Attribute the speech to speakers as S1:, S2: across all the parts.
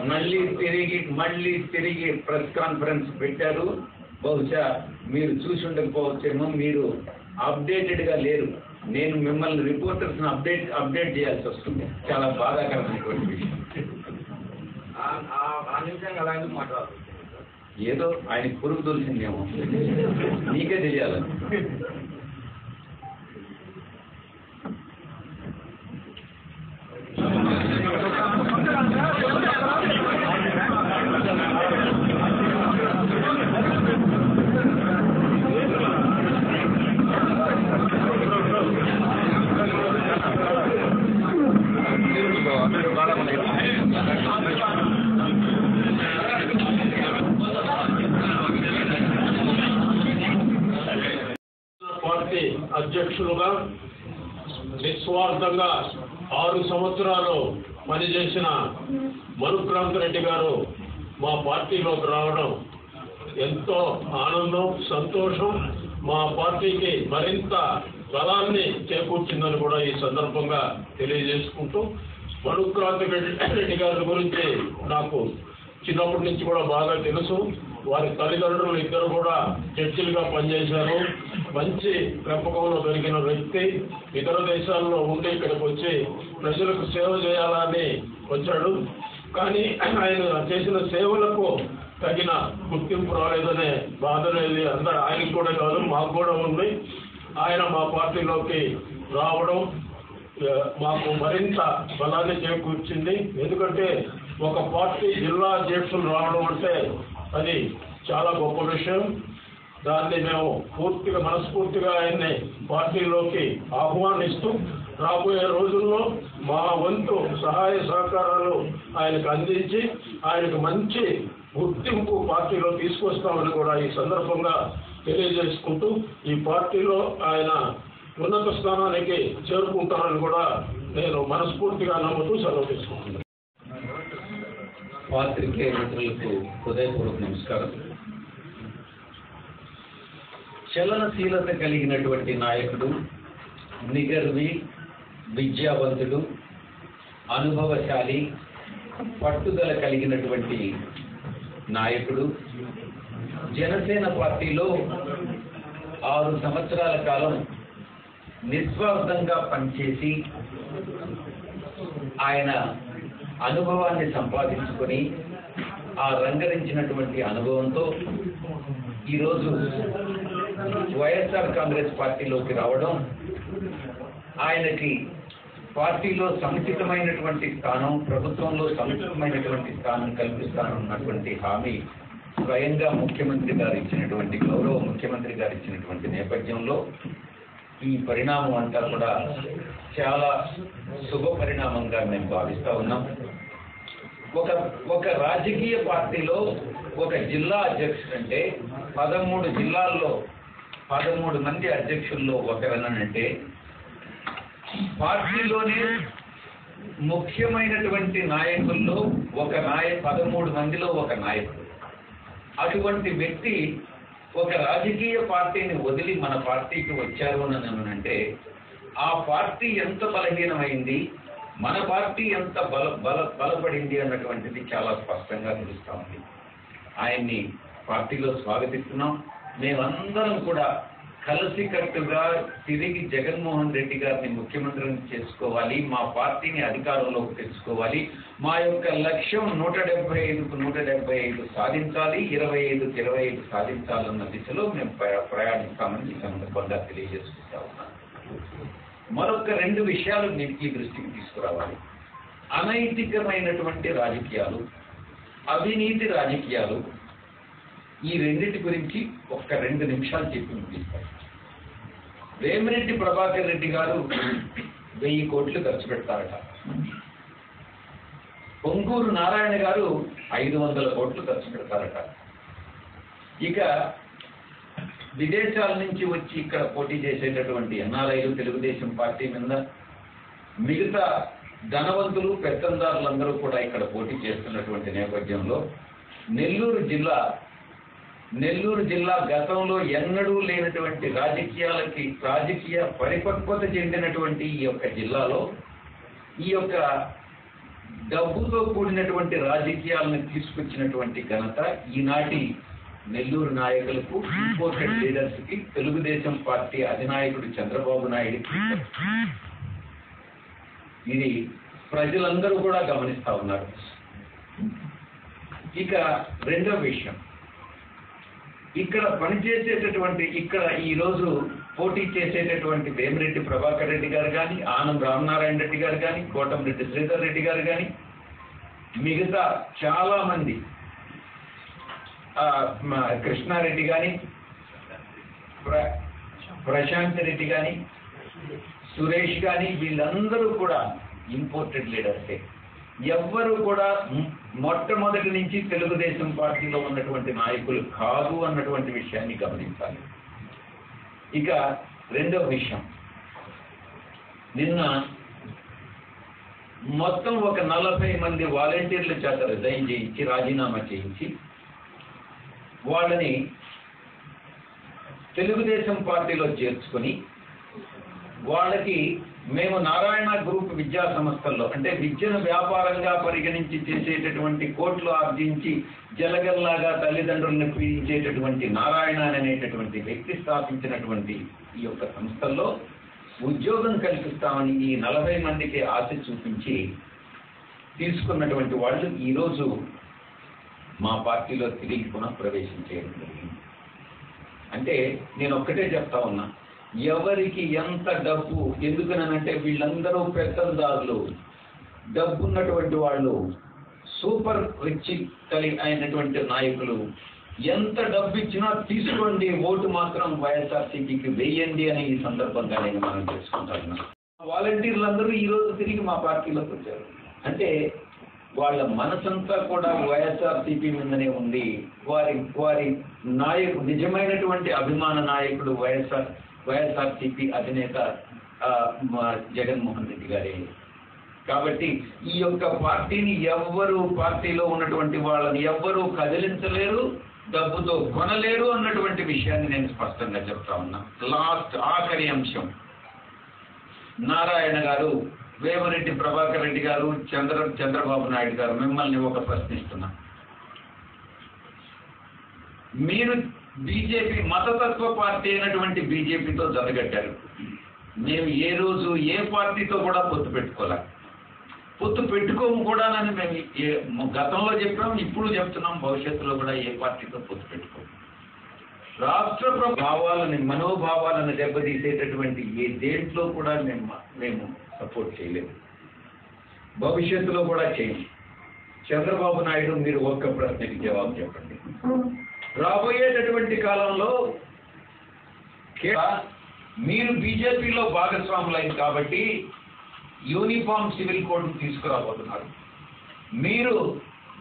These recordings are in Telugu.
S1: మళ్ళీ తిరిగి ప్రెస్ కాన్ఫరెన్స్ పెట్టారు. బహుశా మీరు చూసి ఉండకపోవచ్చేమో, మీరు అప్డేటెడ్గా లేరు. నేను మిమ్మల్ని రిపోర్టర్స్ని అప్డేట్ చేయాల్సి వస్తుంది. చాలా బాధాకరమైనటువంటి విషయం. ఏదో ఆయనకి పురుగు తోలిసిందేమో, నీకే తెలియాలి.
S2: పార్టీ అధ్యక్షులుగా నిస్వార్థంగా 6 సంవత్సరాలు పనిచేసిన మనుక్రాంత్ రెడ్డి గారు మా పార్టీలోకి రావడం ఎంతో ఆనందం, సంతోషం. మా పార్టీకి మరింత బలాన్ని చేకూర్చిందని కూడా ఈ సందర్భంగా తెలియజేసుకుంటూ, మనుక్రాంత్ రెడ్డి గారి గురించి నాకు చిన్నప్పటి నుంచి కూడా బాగా తెలుసు. వారి తల్లిదండ్రులు ఇద్దరు కూడా జడ్జిలుగా పనిచేశారు. మంచి పెంపకంలో పెరిగిన వ్యక్తి. ఇతర దేశాల్లో ఉండి ఇక్కడికి వచ్చి ప్రజలకు సేవ చేయాలని వచ్చాడు. కానీ ఆయన చేసిన సేవలకు తగిన గుర్తింపు రాలేదనే బాధ అనేది అందరూ, ఆయనకు కూడా కాదు మాకు కూడా ఉంది. ఆయన మా పార్టీలోకి రావడం మాకు మరింత బలాన్ని చేకూర్చింది. ఎందుకంటే ఒక పార్టీ జిల్లా అధ్యక్షులు రావడం అంటే అది చాలా గొప్ప విషయం. దాన్ని మేము మనస్ఫూర్తిగా ఆయన్ని పార్టీలోకి ఆహ్వానిస్తూ, రాబోయే రోజుల్లో మా వంతు సహాయ సహకారాలు ఆయనకు అందించి ఆయనకు మంచి గుర్తింపు పార్టీలో తీసుకొస్తామని కూడా ఈ సందర్భంగా తెలియజేసుకుంటూ, ఈ పార్టీలో ఆయన ఉన్నత స్థానానికి చేరుకుంటారని కూడా నేను మనస్ఫూర్తిగా నమ్ముతూ సెలవు తీసుకుంటున్నాను.
S1: పాత్రికేయ మిత్రులకు హృదయపూర్వక నమస్కారం. చలనశీలత కలిగినటువంటి నాయకుడు, నిగర్వి, విద్యావంతుడు, అనుభవశాలి, పట్టుదల కలిగినటువంటి నాయకుడు. జనసేన పార్టీలో 6 సంవత్సరాల కాలం నిస్వార్థంగా పనిచేసి ఆయన అనుభవాన్ని సంపాదించుకొని ఆ రంగరించినటువంటి అనుభవంతో ఈరోజు వైఎస్ఆర్ కాంగ్రెస్ పార్టీలోకి రావడం, ఆయనకి పార్టీలో సముచితమైనటువంటి స్థానం, ప్రభుత్వంలో సముచితమైనటువంటి స్థానం కల్పిస్తానన్నటువంటి హామీ స్వయంగా ముఖ్యమంత్రి గారు ఇచ్చినటువంటి, గౌరవ ముఖ్యమంత్రి గారు ఇచ్చినటువంటి నేపథ్యంలో ఈ పరిణామం అంతా కూడా చాలా శుభ పరిణామంగా మేము భావిస్తూ ఉన్నాం. ఒక రాజకీయ పార్టీలో ఒక జిల్లా అధ్యక్షుడు అంటే 13 జిల్లాల్లో 13 మంది అధ్యక్షుల్లో ఒకరనంటే పార్టీలోనే ముఖ్యమైనటువంటి నాయకుల్లో 13 మందిలో ఒక నాయకుడు. అటువంటి వ్యక్తి ఒక రాజకీయ పార్టీని వదిలి మన పార్టీకి వచ్చారు అని అంటే ఆ పార్టీ ఎంత బలహీనమైంది, మన పార్టీ ఎంత బలపడింది అన్నటువంటిది చాలా స్పష్టంగా తెలుస్తూ ఉంది. ఆయన్ని పార్టీలో స్వాగతిస్తున్నాం. మేమందరం కూడా కలిసికట్టుగా తిరిగి జగన్మోహన్ రెడ్డి గారిని ముఖ్యమంత్రిని చేసుకోవాలి, మా పార్టీని అధికారంలోకి తెచ్చుకోవాలి, మా యొక్క లక్ష్యం 175కు 175 సాధించాలి, 25కు 25 సాధించాలన్న దిశలో మేము ప్రయాణిస్తామని ఈ సందర్భంగా తెలియజేసుకుంటా ఉన్నాను. మరొక 2 విషయాలు నేను ఈ దృష్టికి తీసుకురావాలి. అనైతికమైనటువంటి రాజకీయాలు, అవినీతి రాజకీయాలు, ఈ రెండింటి గురించి ఒక్క 2 నిమిషాలు చెప్పి ముగిస్తాను. వేమిరెడ్డి ప్రభాకర్ రెడ్డి గారు 1000 కోట్లు ఖర్చు పెడతారట. పొంగూరు నారాయణ గారు 500 కోట్లు ఖర్చు పెడతారట. ఇక విదేశాల నుంచి వచ్చి ఇక్కడ పోటీ చేసేటటువంటి ఎన్ఆర్ఐలు తెలుగుదేశం పార్టీ మీద, మిగతా ధనవంతులు పెత్తందారులందరూ కూడా ఇక్కడ పోటీ చేస్తున్నటువంటి నేపథ్యంలో నెల్లూరు జిల్లా గతంలో ఎన్నడూ లేనటువంటి రాజకీయ పరిపక్వత చెందినటువంటి ఈ యొక్క జిల్లాలో ఈ యొక్క డబ్బుతో కూడినటువంటి రాజకీయాలను తీసుకొచ్చినటువంటి ఘనత ఈనాటి నెల్లూరు నాయకులకు, ఇంపోర్టెడ్ లీడర్స్ కి, తెలుగుదేశం పార్టీ అధినాయకుడు చంద్రబాబు నాయుడుకి. ఇది ప్రజలందరూ కూడా గమనిస్తా ఉన్నారు. ఇక రెండో విషయం, ఇక్కడ పనిచేసేటటువంటి, ఇక్కడ ఈరోజు పోటీ చేసేటటువంటి వేమిరెడ్డి ప్రభాకర్ రెడ్డి గారు కానీ, ఆనం రామనారాయణ రెడ్డి గారు కానీ, కోటంరెడ్డి శ్రీధర్ రెడ్డి గారు కానీ, మిగతా చాలా మంది, కృష్ణారెడ్డి కానీ, ప్రశాంత్ రెడ్డి కానీ, సురేష్ కానీ, వీళ్ళందరూ కూడా ఇంపోర్టెడ్ లీడర్సే. ఎవ్వరు కూడా మొట్టమొదటి నుంచి తెలుగుదేశం పార్టీలో ఉన్నటువంటి నాయకులు కాదు అన్నటువంటి విషయాన్ని గమనించాలి. ఇక రెండో విషయం, నిన్న మొత్తం ఒక 40 మంది వాలంటీర్ల చేత రిజైన్ చేయించి, రాజీనామా చేయించి, వాళ్ళని తెలుగుదేశం పార్టీలో చేర్చుకొని, వాళ్ళకి మేము నారాయణ గ్రూప్ విద్యా సంస్థల్లో, అంటే విద్యను వ్యాపారంగా పరిగణించి చేసేటటువంటి, కోట్లు ఆర్జించి జలగల్లాగా తల్లిదండ్రులను పీడించేటటువంటి నారాయణ అనేటటువంటి వ్యక్తి స్థాపించినటువంటి ఈ యొక్క సంస్థల్లో ఉద్యోగం కల్పిస్తామని ఈ 40 మందికి ఆశ చూపించి తీసుకున్నటువంటి వాళ్ళు ఈరోజు మా పార్టీలో తిరిగి పునః ప్రవేశం చేయడం జరిగింది. అంటే నేను ఒక్కటే చెప్తా ఉన్నా, ఎవరికి ఎంత డబ్బు, ఎందుకనంటే వీళ్ళందరూ పెద్దదారులు, డబ్బున్నటువంటి వాళ్ళు, సూపర్ రిచ్ అయినటువంటి నాయకులు, ఎంత డబ్బు ఇచ్చినా తీసుకోండి, ఓటు మాత్రం వైఎస్ఆర్సీపీకి వేయండి అని ఈ సందర్భంగా నేను మనం తెలుసుకుంటాను. వాలంటీర్లందరూ ఈరోజు తిరిగి మా పార్టీలోకి వచ్చారు. అంటే వాళ్ళ మనసంతా కూడా వైఎస్ఆర్సీపీ మీదనే ఉంది. వారి నాయకుడు, నిజమైనటువంటి అభిమాన నాయకుడు వైఎస్ఆర్సీపీ అధినేత జగన్మోహన్ రెడ్డి గారే. కాబట్టి ఈ యొక్క పార్టీని ఎవ్వరూ, పార్టీలో ఉన్నటువంటి వాళ్ళని ఎవ్వరూ కదిలించలేరు, డబ్బుతో కొనలేరు అన్నటువంటి విషయాన్ని నేను స్పష్టంగా చెప్తా ఉన్నా. ఆఖరి అంశం, నారాయణ గారు, వేమిరెడ్డి ప్రభాకర్ రెడ్డి గారు, చంద్రబాబు నాయుడు గారు, మిమ్మల్ని ఒక ప్రశ్నిస్తున్నా. మీరు బీజేపీ, మతతత్వ పార్టీ అయినటువంటి బీజేపీతో జతగట్టారు. మేము ఏ రోజు ఏ పార్టీతో కూడా పొత్తు పెట్టుకోలే, పొత్తు పెట్టుకోము కూడానని మేము గతంలో చెప్పాము, ఇప్పుడు చెప్తున్నాం, భవిష్యత్తులో కూడా ఏ పార్టీతో పొత్తు పెట్టుకోము. రాష్ట్ర భావాలని, మనోభావాలను దెబ్బతీసేటటువంటి ఏ దేంట్లో కూడా మేము సపోర్ట్ చేయలేదు, భవిష్యత్తులో కూడా చేయము. చంద్రబాబు నాయుడు, మీరు ఒక్క ప్రశ్నకి జవాబు చెప్పండి. రాబోయేటటువంటి కాలంలో మీరు బీజేపీలో భాగస్వాములైంది కాబట్టి యూనిఫామ్ సివిల్ కోడ్ తీసుకురాబోతున్నారు. మీరు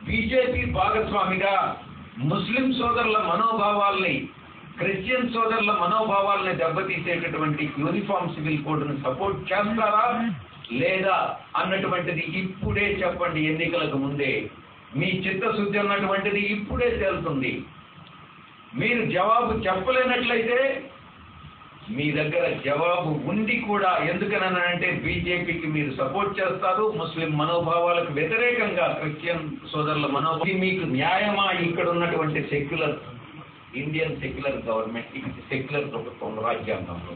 S1: బీజేపీ భాగస్వామిగా ముస్లిం సోదరుల మనోభావాల్ని, క్రిస్టియన్ సోదరుల మనోభావాల్ని దెబ్బతీసేటటువంటి యూనిఫామ్ సివిల్ కోడ్ను సపోర్ట్ చేస్తారా లేదా అన్నటువంటిది ఇప్పుడే చెప్పండి. ఎన్నికలకు ముందే మీ చిత్తశుద్ధి అన్నటువంటిది ఇప్పుడే తేలుతుంది. మీరు జవాబు చెప్పలేనట్లయితే మీ దగ్గర జవాబు ఉండి కూడా, ఎందుకనంటే బీజేపీకి మీరు సపోర్ట్ చేస్తారు, ముస్లిం మనోభావాలకు వ్యతిరేకంగా క్రిస్టియన్ సోదరుల మనోభావం, మీకు న్యాయమా? ఇక్కడ ఉన్నటువంటి secular, Indian secular government, secular ప్రభుత్వం, రాజ్యాంగంలో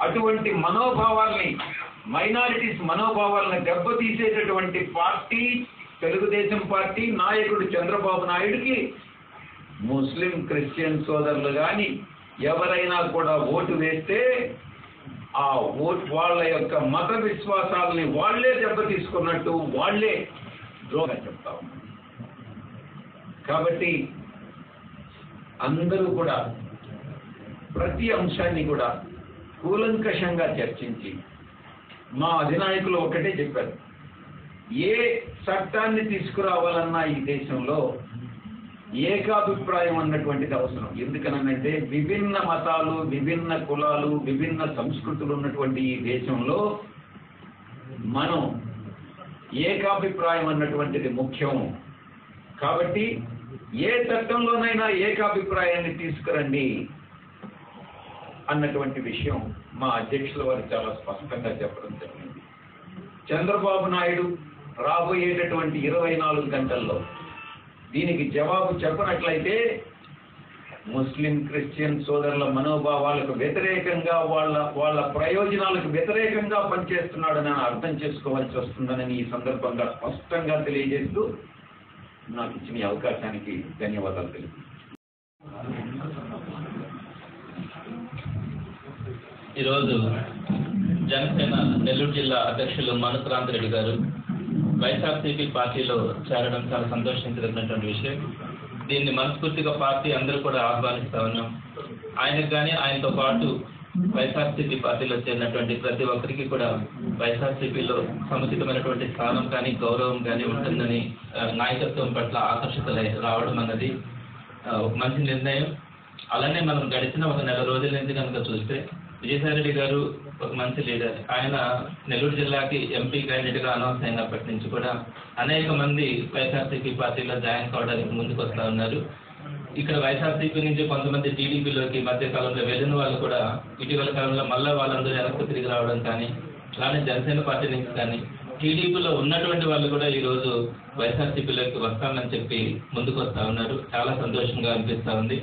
S1: అటువంటి మనోభావాల్ని, మైనారిటీస్ మనోభావాలను దెబ్బతీసేటటువంటి పార్టీ తెలుగుదేశం పార్టీ, నాయకుడు చంద్రబాబు నాయుడికి ముస్లిం, క్రిస్టియన్ సోదరులు కానీ ఎవరైనా కూడా ఓటు వేస్తే ఆ ఓటు వాళ్ళ యొక్క మత విశ్వాసాలని వాళ్లే దెబ్బతీసుకున్నట్టు, వాళ్లే ద్రోహం చెప్తా ఉన్నారు. కాబట్టి అందరూ కూడా ప్రతి అంశాన్ని కూడా కూలంకషంగా చర్చించి, మా అధినాయకులు ఒకటే చెప్పారు, ఏ చట్టాన్ని తీసుకురావాలన్నా ఈ దేశంలో ఏకాభిప్రాయం అన్నటువంటిది అవసరం. ఎందుకనంటే విభిన్న మతాలు, విభిన్న కులాలు, విభిన్న సంస్కృతులు ఉన్నటువంటి ఈ దేశంలో మనం ఏకాభిప్రాయం అన్నటువంటిది ముఖ్యం. కాబట్టి ఏ చట్టంలోనైనా ఏకాభిప్రాయాన్ని తీసుకురండి అన్నటువంటి విషయం మా అధ్యక్షుల వారు చాలా స్పష్టంగా చెప్పడం జరిగింది. చంద్రబాబు నాయుడు రాబోయేటటువంటి 24 గంటల్లో దీనికి జవాబు చెప్పనట్లయితే ముస్లిం క్రిస్టియన్ సోదరుల మనోభావాలకు వ్యతిరేకంగా వాళ్ళ ప్రయోజనాలకు వ్యతిరేకంగా పనిచేస్తున్నాడని అర్థం చేసుకోవాల్సి వస్తుందని ఈ సందర్భంగా స్పష్టంగా తెలియజేస్తూ నాకు ఇచ్చిన ఈ అవకాశానికి ధన్యవాదాలు తెలుపు.
S3: ఈరోజు జనసేన నెల్లూరు జిల్లా అధ్యక్షులు మనుక్రాంత్ రెడ్డి గారు వైఎస్ఆర్సీపీ పార్టీలో చేరడం చాలా సంతోషించదగినటువంటి విషయం. దీన్ని మనస్ఫూర్తిగా పార్టీ అందరూ కూడా ఆహ్వానిస్తా ఉన్నాం. ఆయనకు కానీ ఆయనతో పాటు వైఎస్ఆర్సీపీ పార్టీలో చేరినటువంటి ప్రతి ఒక్కరికి కూడా వైఎస్ఆర్సీపీలో సముచితమైనటువంటి స్థానం కానీ గౌరవం కానీ ఉంటుందని నాయకత్వం పట్ల ఆకర్షితులై రావడం అన్నది ఒక మంచి నిర్ణయం. అలానే మనం గడిచిన ఒక నెల రోజుల నుంచి కనుక చూస్తే విజయసాయిరెడ్డి గారు ఒక మంచి లీడర్. ఆయన నెల్లూరు జిల్లాకి ఎంపీ క్యాండిడేట్గా అనౌన్స్ అయినప్పటి నుంచి కూడా అనేక మంది వైఎస్ఆర్సీపీ పార్టీలో జాయిన్ కావడానికి ముందుకు వస్తూ ఉన్నారు. ఇక్కడ వైఎస్ఆర్సీపీ నుంచి కొంతమంది టీడీపీలోకి మధ్య కాలంలో వెళ్ళిన వాళ్ళు కూడా ఇటీవల కాలంలో మళ్ళీ వాళ్ళందరూ వెనక్కి తిరిగి రావడం కానీ, అలానే జనసేన పార్టీ నుంచి కానీ టీడీపీలో ఉన్నటువంటి వాళ్ళు కూడా ఈరోజు వైఎస్ఆర్సీపీలోకి వస్తామని చెప్పి ముందుకు వస్తూ ఉన్నారు. చాలా సంతోషంగా అనిపిస్తూ ఉంది.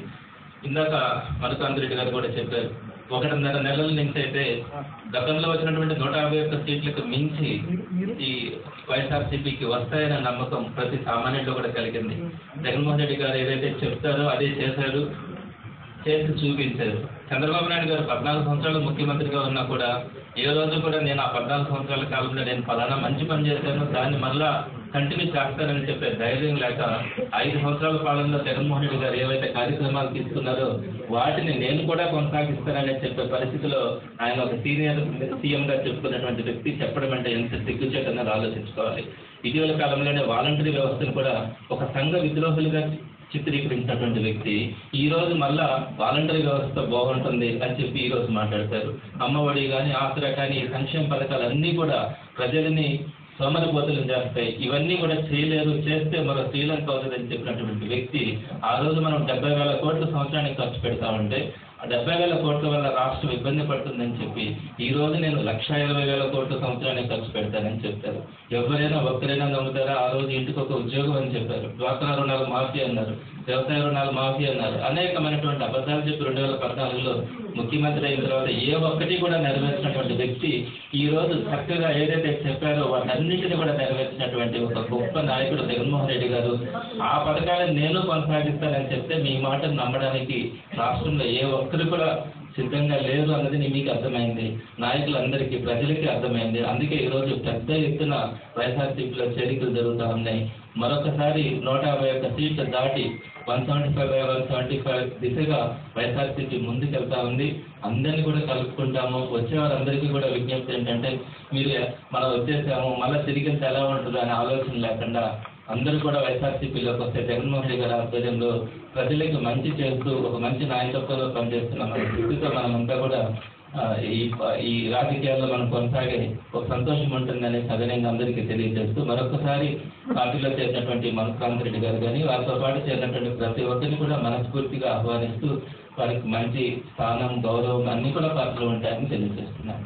S3: ఇందాక మనుక్రాంత్ రెడ్డి గారు కూడా చెప్పారు, 1.5 నెలల నుంచి అయితే గతంలో వచ్చినటువంటి 151 సీట్లకు మించి ఈ వైఎస్ఆర్సీపీకి వస్తాయన్న నమ్మకం ప్రతి సామాన్యుడిలో కూడా కలిగింది. జగన్మోహన్ రెడ్డి గారు ఏదైతే చెప్తారో అదే చేశారు, చేసి చూపించారు. చంద్రబాబు నాయుడు గారు 14 సంవత్సరాలు ముఖ్యమంత్రిగా ఉన్నా కూడా ఏ రోజు కూడా నేను ఆ 14 సంవత్సరాల కాలంలో నేను ఫలానా మంచి పని చేశాను, దాన్ని మళ్ళా కంటిన్యూ చేస్తానని చెప్పే ధైర్యం లేక 5 సంవత్సరాల పాలనలో జగన్మోహన్ రెడ్డి గారు ఏవైతే కార్యక్రమాలు తీసుకున్నారో వాటిని నేను కూడా కొనసాగిస్తానని చెప్పే పరిస్థితిలో ఆయన ఒక సీనియర్ సీఎంగా చెప్పుకున్నటువంటి వ్యక్తి చెప్పడం అంటే ఎంత సిగ్గుచేటన్నది ఆలోచించుకోవాలి. ఇటీవల కాలంలోనే వాలంటరీ వ్యవస్థను కూడా ఒక సంఘ విద్రోహులుగా చిత్రీకరించినటువంటి వ్యక్తి ఈ రోజు మళ్ళా వాలంటరీ వ్యవస్థ బాగుంటుంది అని చెప్పి ఈ రోజు మాట్లాడతారు. అమ్మఒడి కానీ, ఆసరా కానీ, సంక్షేమ పథకాలన్నీ కూడా ప్రజలని సోమరిపోతులు చేస్తాయి. ఇవన్నీ కూడా చేయలేరు, చేస్తే మరో శ్రీలంక అవుతుందని చెప్పినటువంటి వ్యక్తి ఆ రోజు మనం 70,000 కోట్లు సంవత్సరానికి ఖర్చు పెడతా ఉంటే ఆ 70,000 కోట్ల వల్ల రాష్ట్రం ఇబ్బంది పడుతుందని చెప్పి ఈ రోజు నేను 1,20,000 కోట్ల సంవత్సరానికి ఖర్చు పెడతానని చెప్పారు. ఎవరైనా ఒక్కరైనా నమ్ముతారా? ఆ రోజు ఇంటికి ఒక ఉద్యోగం అని చెప్పారు. డ్వాక్రా రుణాలు మాఫీ అన్నారు, వ్యవసాయ రుణాలు మాఫీ అన్నారు. అనేకమైనటువంటి అబద్ధాలు చెప్పి 2014లో ముఖ్యమంత్రి అయిన తర్వాత ఏ ఒక్కటి కూడా నెరవేర్చినటువంటి వ్యక్తి ఈ రోజు చక్కగా ఏదైతే చెప్పారో వాటన్నింటినీ కూడా నెరవేర్చినటువంటి ఒక గొప్ప నాయకుడు జగన్మోహన్ రెడ్డి గారు. ఆ పథకాలను నేను కొనసాగిస్తానని చెప్తే మీ మాటను నమ్మడానికి రాష్ట్రంలో ఏ ఒక్కరు కూడా సిద్ధంగా లేదు అన్నది మీకు అర్థమైంది. నాయకులందరికీ, ప్రజలకి అర్థమైంది. అందుకే ఈరోజు పెద్ద ఎత్తున వైఎస్ఆర్సీపీలో చేరికలు జరుగుతూ ఉన్నాయి. మరొకసారి 151 సీట్లు దాటి 175/175 దిశగా వైఎస్ఆర్సీపీ ముందుకెళ్తా ఉంది. అందరినీ కూడా కలుపుకుంటాము. వచ్చే వారందరికీ కూడా విజ్ఞప్తి ఏంటంటే మీరు మనం వచ్చేసాము మళ్ళీ తిరిగి ఎలా ఉంటుంది అనే ఆలోచన లేకుండా అందరూ కూడా వైఎస్ఆర్సీపీలోకి వస్తే జగన్మోహన్ రెడ్డి గారి ఆధ్వర్యంలో ప్రజలకు మంచి చేస్తూ ఒక మంచి నాయకత్వంలో పనిచేస్తున్న మన స్థితితో మనమంతా కూడా ఈ రాజకీయాల్లో మనం కొనసాగే ఒక సంతోషం ఉంటుందని సవినయంగా అందరికీ తెలియజేస్తూ మరొకసారి పార్టీలో చేరినటువంటి మనుక్రాంత్ రెడ్డి గారు కానీ వారితో పాటు చేరినటువంటి ప్రతి ఒక్కరిని కూడా మనస్ఫూర్తిగా ఆహ్వానిస్తూ వారికి మంచి స్థానం, గౌరవం అన్నీ కూడా పార్టీలో ఉంటాయని తెలియజేస్తున్నాను.